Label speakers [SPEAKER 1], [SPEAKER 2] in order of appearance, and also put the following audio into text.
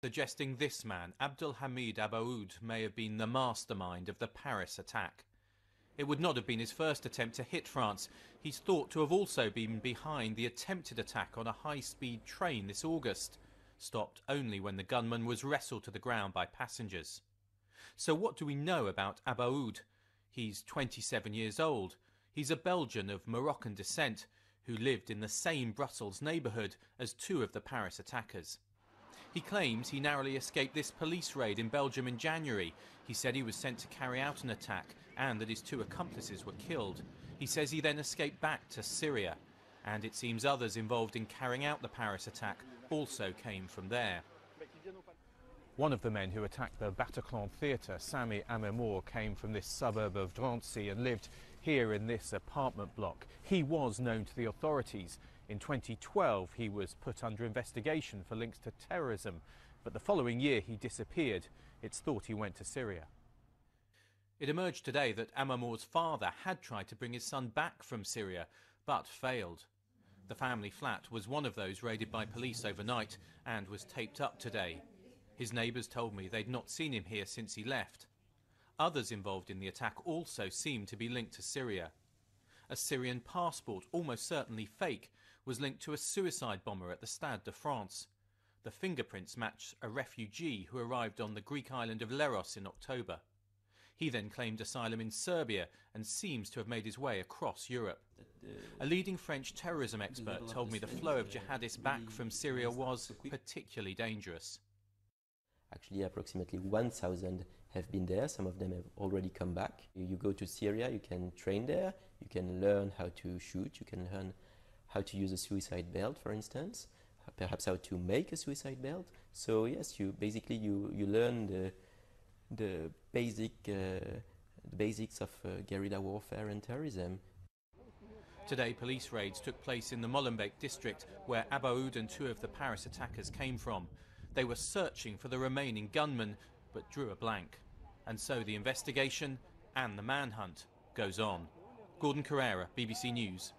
[SPEAKER 1] suggesting this man, Abdelhamid Abaoud, may have been the mastermind of the Paris attack. It would not have been his first attempt to hit France. He's thought to have also been behind the attempted attack on a high-speed train this August, stopped only when the gunman was wrestled to the ground by passengers. So what do we know about Abaoud? He's 27 years old. He's a Belgian of Moroccan descent who lived in the same Brussels neighbourhood as two of the Paris attackers. He claims he narrowly escaped this police raid in Belgium in January. He said he was sent to carry out an attack and that his two accomplices were killed. He says he then escaped back to Syria, and it seems others involved in carrying out the Paris attack also came from there. One of the men who attacked the Bataclan Theatre, Sami Amemour, came from this suburb of Drancy and lived here in this apartment block. He was known to the authorities. In 2012, he was put under investigation for links to terrorism, but the following year he disappeared. It's thought he went to Syria. It emerged today that Amemour's father had tried to bring his son back from Syria, but failed. The family flat was one of those raided by police overnight and was taped up today. His neighbours told me they'd not seen him here since he left. Others involved in the attack also seemed to be linked to Syria. A Syrian passport, almost certainly fake, was linked to a suicide bomber at the Stade de France. The fingerprints matched a refugee who arrived on the Greek island of Leros in October. He then claimed asylum in Serbia and seems to have made his way across Europe. A leading French terrorism expert told me the flow of jihadists back from Syria was particularly dangerous.
[SPEAKER 2] Actually, approximately 1,000 have been there. Some of them have already come back. You go to Syria, you can train there, you can learn how to shoot, you can learn how to use a suicide belt, for instance, perhaps how to make a suicide belt. So yes, you learn the basics of guerrilla warfare and terrorism.
[SPEAKER 1] Today, police raids took place in the Molenbeek district, where Abaoud and two of the Paris attackers came from. They were searching for the remaining gunman, but drew a blank. And so the investigation and the manhunt goes on. Gordon Carrera, BBC News.